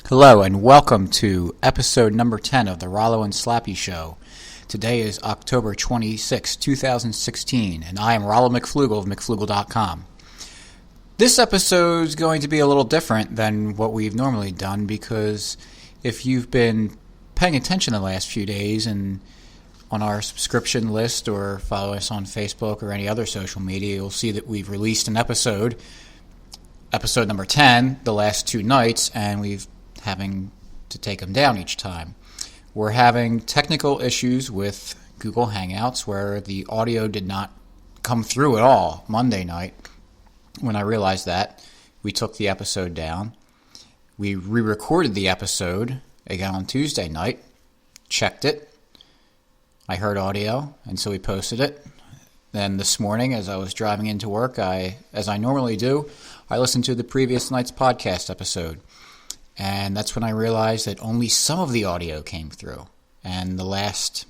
Hello and welcome to episode number 10 of the Rollo and Slappy Show. Today is October 26, 2016, and I am Rollo McFlugel of McFlugel.com. This episode is going to be a little different than what we've normally done because if you've been paying attention the last few days and on our subscription list or follow us on Facebook or any other social media, you'll see that we've released an episode number 10, the last two nights, and we've having to take them down each time. We're having technical issues with Google Hangouts where the audio did not come through at all Monday night. When I realized that, we took the episode down. We re-recorded the episode again on Tuesday night, checked it. I heard audio, and so we posted it. Then this morning, as I was driving into work, as I normally do, I listened to the previous night's podcast episode. And that's when I realized that only some of the audio came through. And the last,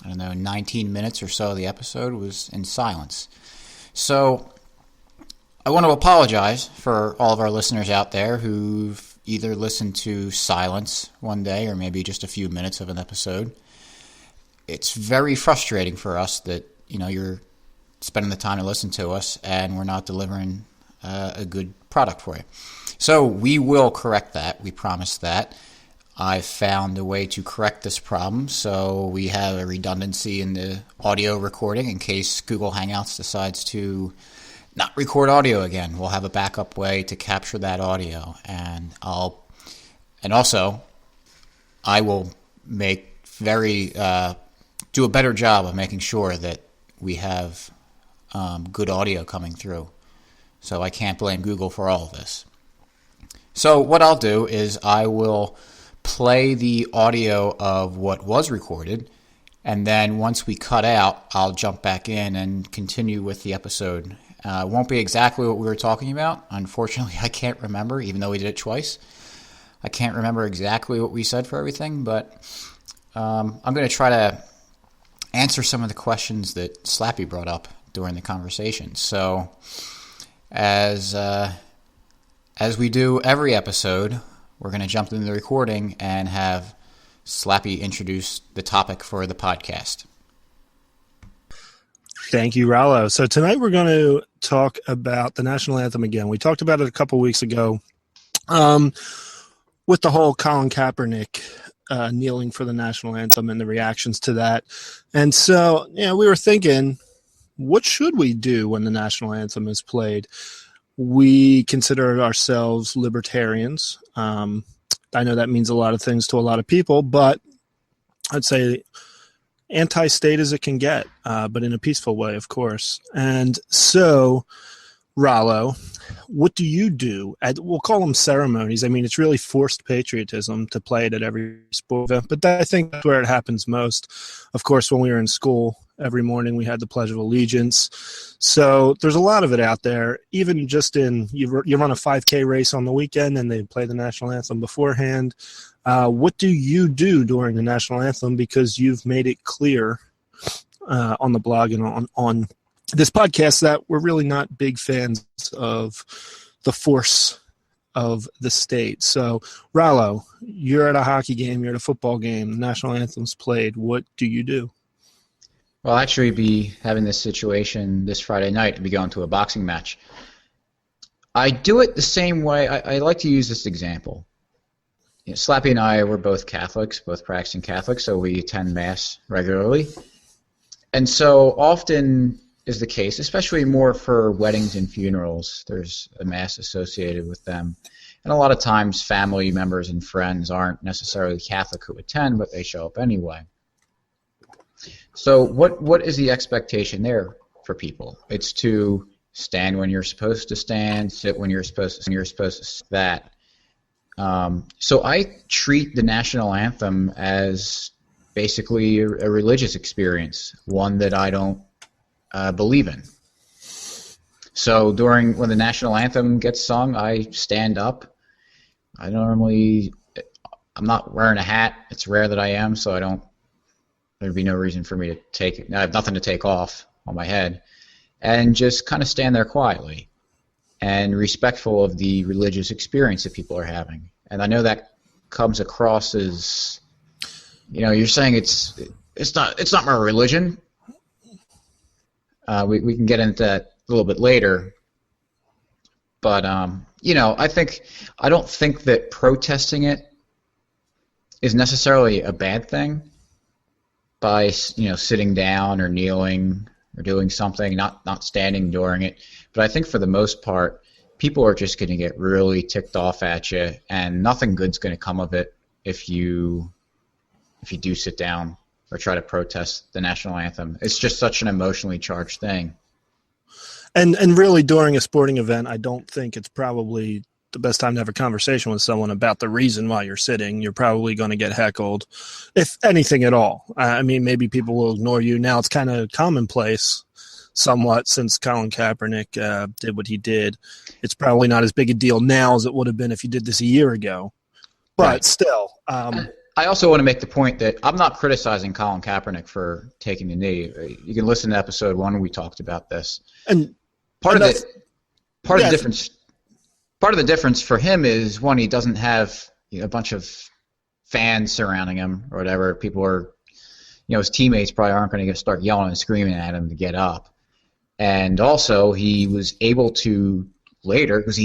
19 minutes or so of the episode was in silence. So I want to apologize for all of our listeners out there who've either listened to silence one day or maybe just a few minutes of an episode. It's very frustrating for us that, you're spending the time to listen to us and we're not delivering a good product for you. So we will correct that. We promise that. I've found a way to correct this problem, so we have a redundancy in the audio recording in case Google Hangouts decides to not record audio again. We'll have a backup way to capture that audio, and I will do a better job of making sure that we have good audio coming through. So I can't blame Google for all of this. So what I'll do is I will play the audio of what was recorded, and then once we cut out, I'll jump back in and continue with the episode. It won't be exactly what we were talking about. Unfortunately, I can't remember, even though we did it twice. I can't remember exactly what we said for everything, but I'm going to try to answer some of the questions that Slappy brought up during the conversation. So as we do every episode, we're going to jump into the recording and have Slappy introduce the topic for the podcast. Thank you, Rollo. So tonight we're going to talk about the National Anthem again. We talked about it a couple weeks ago with the whole Colin Kaepernick kneeling for the National Anthem and the reactions to that. And so, we were thinking, what should we do when the National Anthem is played? We consider ourselves libertarians. I know that means a lot of things to a lot of people, but I'd say anti-state as it can get, but in a peaceful way, of course. And so, Rollo, what do you do? We'll call them ceremonies. I mean, it's really forced patriotism to play it at every sport event, but I think that's where it happens most. Of course, when we were in school, every morning we had the Pledge of Allegiance. So there's a lot of it out there. Even just you run a 5K race on the weekend and they play the National Anthem beforehand. What do you do during the National Anthem? Because you've made it clear on the blog and on this podcast that we're really not big fans of the force of the state. So, Rollo, you're at a hockey game, you're at a football game, the National Anthem's played. What do you do? Well, I'll actually be having this situation this Friday night and be going to a boxing match. I do it the same way. I like to use this example. Slappy and I were both Catholics, both practicing Catholics, so we attend Mass regularly. And so often is the case, especially more for weddings and funerals, there's a Mass associated with them. And a lot of times family members and friends aren't necessarily Catholic who attend, but they show up anyway. So what is the expectation there for people? It's to stand when you're supposed to stand, sit when you're supposed to sit. That. So I treat the National Anthem as basically a religious experience, one that I don't believe in. So when the National Anthem gets sung, I stand up. I'm not wearing a hat. It's rare that I am, so there'd be no reason for me to take it. I have nothing to take off on my head. And just kind of stand there quietly and respectful of the religious experience that people are having. And I know that comes across as, you're saying it's not my religion. We can get into that a little bit later. But, I don't think that protesting it is necessarily a bad thing by, sitting down or kneeling or doing something, not standing during it. But I think for the most part, people are just going to get really ticked off at you, and nothing good's going to come of it if you do sit down or try to protest the national anthem. It's just such an emotionally charged thing. And really, during a sporting event, I don't think it's probably the best time to have a conversation with someone about the reason why you're sitting. You're probably going to get heckled, if anything at all. I mean, maybe people will ignore you. Now it's kind of commonplace somewhat since Colin Kaepernick did what he did. It's probably not as big a deal now as it would have been if you did this a year ago. But right. Still. I also want to make the point that I'm not criticizing Colin Kaepernick for taking the knee. You can listen to episode 1 where we talked about this. And part of the difference for him is, one, he doesn't have a bunch of fans surrounding him or whatever. People are, his teammates probably aren't going to start yelling and screaming at him to get up. And also, he was able to later, because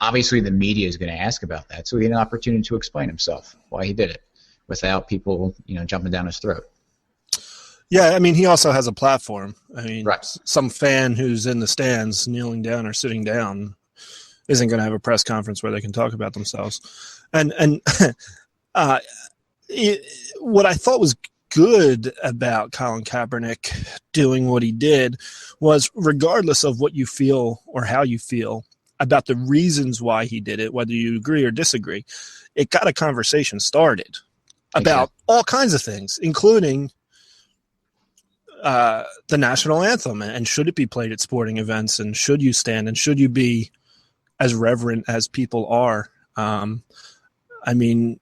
obviously the media is going to ask about that, so he had an opportunity to explain himself why he did it without people, jumping down his throat. Yeah, I mean, he also has a platform. I mean, right. Some fan who's in the stands kneeling down or sitting down isn't going to have a press conference where they can talk about themselves. And what I thought was good about Colin Kaepernick doing what he did was, regardless of what you feel or how you feel about the reasons why he did it, whether you agree or disagree, it got a conversation started about all kinds of things, including the national anthem, and should it be played at sporting events, and should you stand, and should you be as reverent as people are. I mean,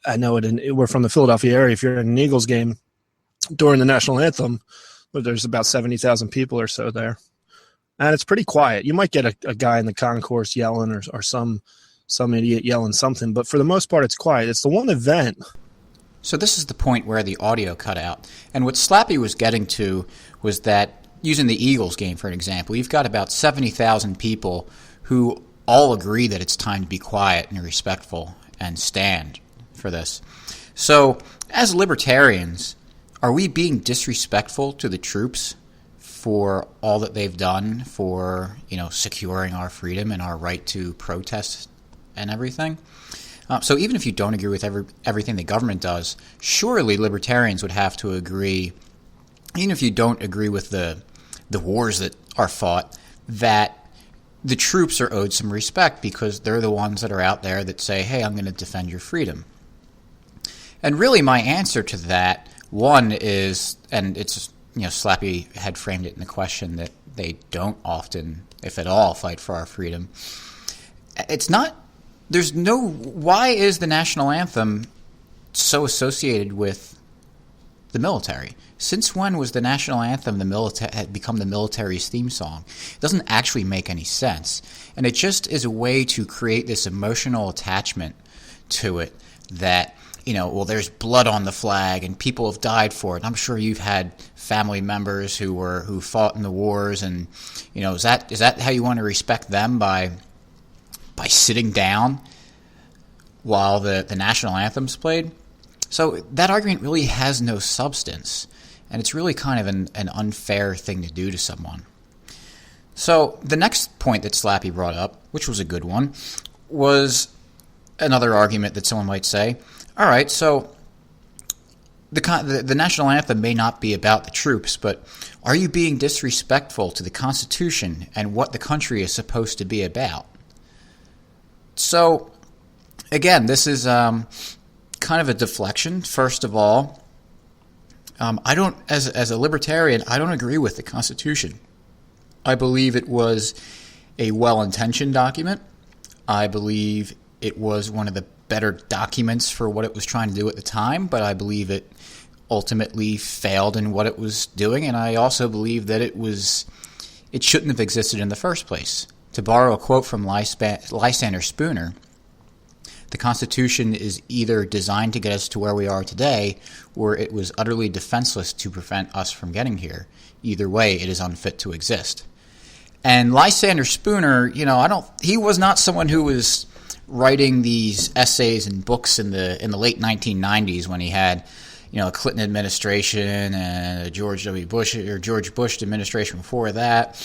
I know we're from the Philadelphia area. If you're in an Eagles game during the national anthem, there's about 70,000 people or so there, and it's pretty quiet. You might get a guy in the concourse yelling or some idiot yelling something, but for the most part, it's quiet. It's the one event. So this is the point where the audio cut out. And what Slappy was getting to was that, using the Eagles game for an example, you've got about 70,000 people who all agree that it's time to be quiet and respectful and stand for this. So, as libertarians, are we being disrespectful to the troops for all that they've done for, securing our freedom and our right to protest and everything? So even if you don't agree with everything the government does, surely libertarians would have to agree, even if you don't agree with the wars that are fought, that the troops are owed some respect because they're the ones that are out there that say, hey, I'm going to defend your freedom. And really my answer to that, one is, and it's, Slappy had framed it in the question that they don't often, if at all, fight for our freedom. It's not. Why is the national anthem so associated with the military? Since when was the national anthem had become the military's theme song? It doesn't actually make any sense. And it just is a way to create this emotional attachment to it that, there's blood on the flag and people have died for it. And I'm sure you've had family members who fought in the wars, and, is that how you want to respect them, by sitting down while the national anthem's played? So that argument really has no substance, and it's really kind of an unfair thing to do to someone. So the next point that Slappy brought up, which was a good one, was another argument that someone might say, all right, so the national anthem may not be about the troops, but are you being disrespectful to the Constitution and what the country is supposed to be about? So, again, this is kind of a deflection. First of all, as a libertarian, I don't agree with the Constitution. I believe it was a well-intentioned document. I believe it was one of the better documents for what it was trying to do at the time, but I believe it ultimately failed in what it was doing, and I also believe that it shouldn't have existed in the first place. To borrow a quote from Lysander Spooner, the Constitution is either designed to get us to where we are today, or it was utterly defenseless to prevent us from getting here. Either way, it is unfit to exist. And Lysander Spooner, he was not someone who was writing these essays and books in the late 1990s when he had, a Clinton administration and a George Bush administration before that.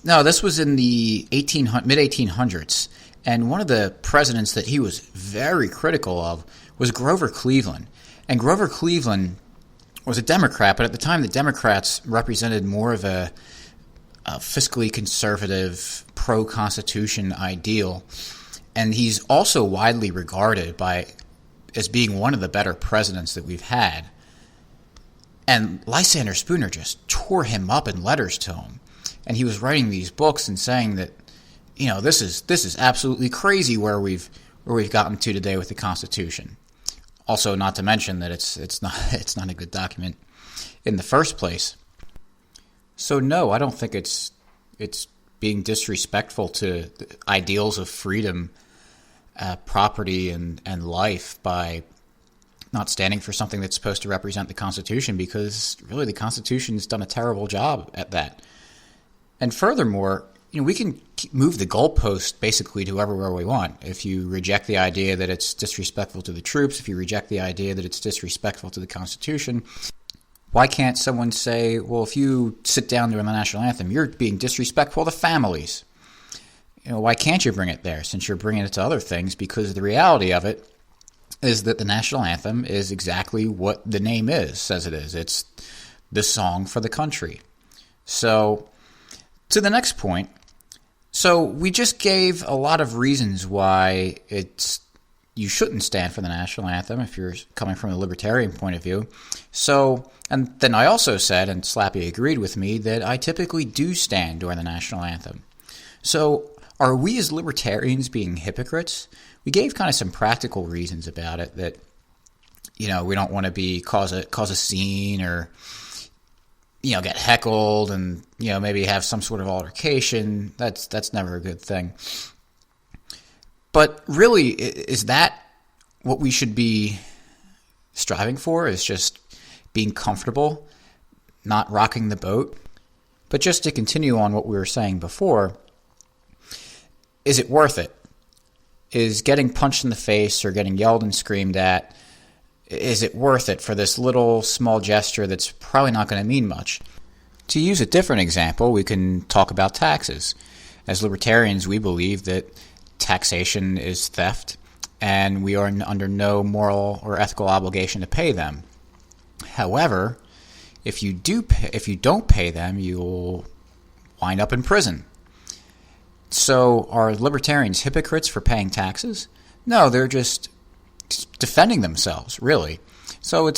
No, this was in the mid-1800s. And one of the presidents that he was very critical of was Grover Cleveland. And Grover Cleveland was a Democrat, but at the time the Democrats represented more of a fiscally conservative, pro-Constitution ideal. And he's also widely regarded as being one of the better presidents that we've had. And Lysander Spooner just tore him up in letters to him. And he was writing these books and saying that, this is absolutely crazy where we've gotten to today with the Constitution. Also, not to mention that it's not a good document in the first place. So no, I don't think it's being disrespectful to the ideals of freedom, property, and life by not standing for something that's supposed to represent the Constitution, because really the Constitution has done a terrible job at that. And furthermore, we can move the goalpost basically to everywhere we want. If you reject the idea that it's disrespectful to the troops, if you reject the idea that it's disrespectful to the Constitution, why can't someone say, well, if you sit down during the national anthem, you're being disrespectful to families? Why can't you bring it there since you're bringing it to other things? Because the reality of it is that the national anthem is exactly what the name says it is. It's the song for the country. So, to the next point. So we just gave a lot of reasons why you shouldn't stand for the national anthem if you're coming from a libertarian point of view. So, and then I also said, and Slappy agreed with me, that I typically do stand during the national anthem. So are we as libertarians being hypocrites? We gave kind of some practical reasons about it, that we don't want to cause a scene or get heckled and, maybe have some sort of altercation. That's never a good thing. But really, is that what we should be striving for, is just being comfortable, not rocking the boat? But just to continue on what we were saying before, is it worth it? Is getting punched in the face or getting yelled and screamed at, is it worth it for this little small gesture that's probably not going to mean much? To use a different example, we can talk about taxes. As libertarians, we believe that taxation is theft, and we are under no moral or ethical obligation to pay them. However, if you don't pay them, you'll wind up in prison. So are libertarians hypocrites for paying taxes? No, they're just defending themselves, really. So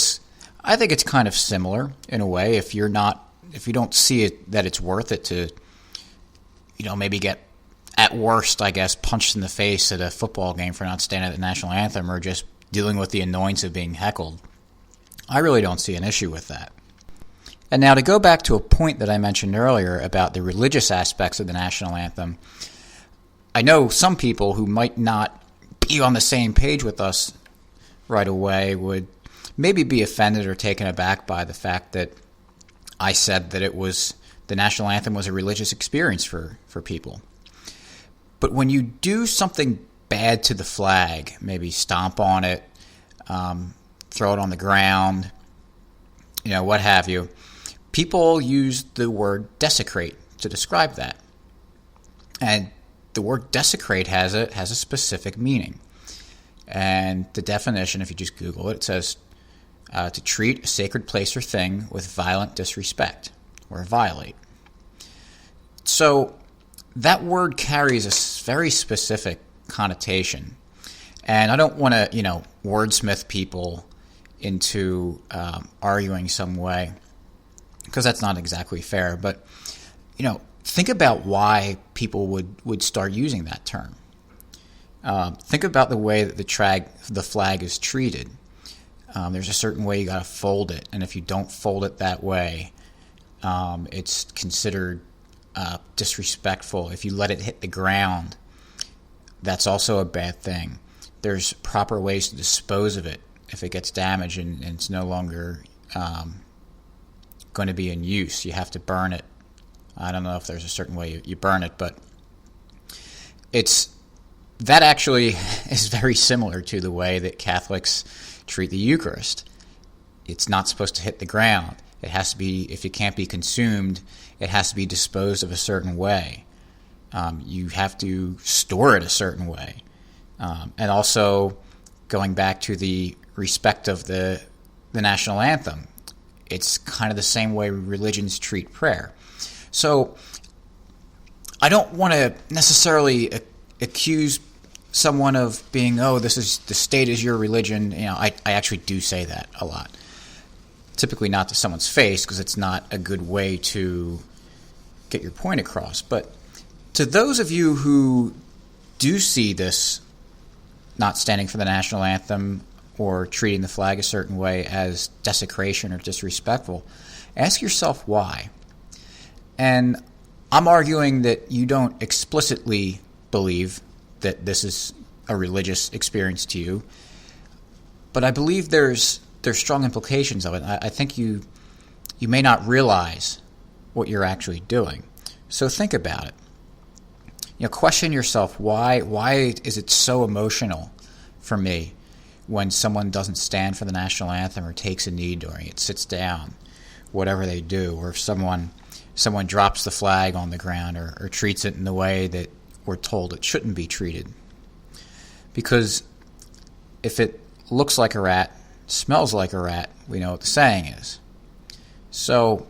I think it's kind of similar in a way. If you don't see it that it's worth it to, maybe get, at worst, I guess, punched in the face at a football game for not standing at the national anthem, or just dealing with the annoyance of being heckled, I really don't see an issue with that. And now to go back to a point that I mentioned earlier about the religious aspects of the national anthem, I know some people who might not be on the same page with us right away would maybe be offended or taken aback by the fact that I said that the national anthem was a religious experience for people. But when you do something bad to the flag, maybe stomp on it, throw it on the ground, what have you, people use the word desecrate to describe that. And the word desecrate has a specific meaning. And the definition, if you just Google it, it says to treat a sacred place or thing with violent disrespect, or violate. So that word carries a very specific connotation. And I don't want to, wordsmith people into arguing some way, because that's not exactly fair. But, think about why people would start using that term. Think about the way that the flag is treated. There's a certain way you got to fold it, and if you don't fold it that way, it's considered disrespectful. If you let it hit the ground, that's also a bad thing. there's proper ways to dispose of it if it gets damaged and it's no longer going to be in use. You have to burn it. I don't know if there's a certain way you burn it, but that actually is very similar to the way that Catholics treat the Eucharist. It's not supposed to hit the ground. It has to be, if it can't be consumed, it has to be disposed of a certain way. You have to store it a certain way. And also, going back to the respect of the national anthem, it's kind of the same way religions treat prayer. So, I don't want to necessarily accuse someone of being, the state is your religion. I actually do say that a lot. Typically not to someone's face, because it's not a good way to get your point across. But to those of you who do see this not standing for the national anthem or treating the flag a certain way as desecration or disrespectful, ask yourself why. And I'm arguing that you don't explicitly believe that this is a religious experience to you, but I believe there's strong implications of it. I think you may not realize what you're actually doing. So think about it. Question yourself, why is it so emotional for me when someone doesn't stand for the national anthem or takes a knee during it, sits down, whatever they do, or if someone drops the flag on the ground or treats it in the way that we're told it shouldn't be treated. Because if it looks like a rat, smells like a rat, we know what the saying is. So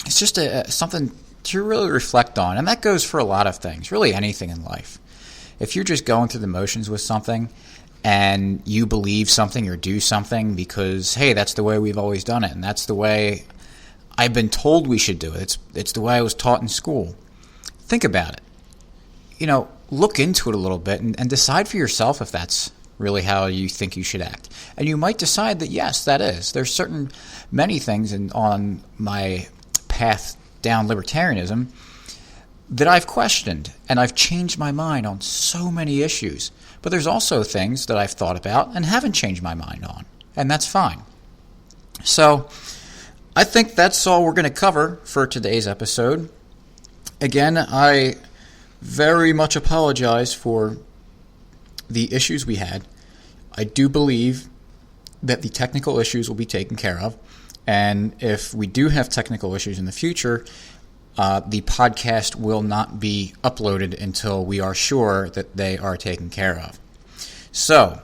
it's just something to really reflect on, and that goes for a lot of things, really anything in life. If you're just going through the motions with something and you believe something or do something because, hey, that's the way we've always done it, and that's the way I've been told we should do it. It's the way I was taught in school. Think about it. Look into it a little bit and decide for yourself if that's really how you think you should act. And you might decide that, yes, that is. There's many things on my path down libertarianism that I've questioned, and I've changed my mind on so many issues. But there's also things that I've thought about and haven't changed my mind on, and that's fine. So I think that's all we're going to cover for today's episode. Again, I very much apologize for the issues we had. I do believe that the technical issues will be taken care of, and if we do have technical issues in the future, the podcast will not be uploaded until we are sure that they are taken care of. So,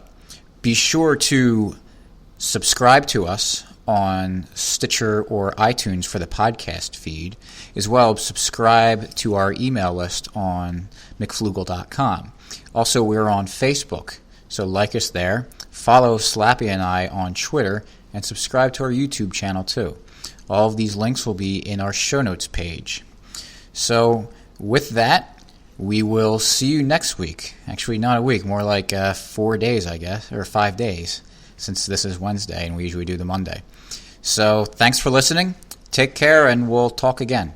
be sure to subscribe to us on Stitcher or iTunes for the podcast feed. As well, subscribe to our email list on mcflugel.com. Also, we're on Facebook, so like us there. Follow Slappy and I on Twitter, and subscribe to our YouTube channel too. All of these links will be in our show notes page. So, with that, we will see you next week. Actually, not a week, more like 4 days, I guess, or 5 days, since this is Wednesday and we usually do the Monday. So, thanks for listening. Take care, and we'll talk again.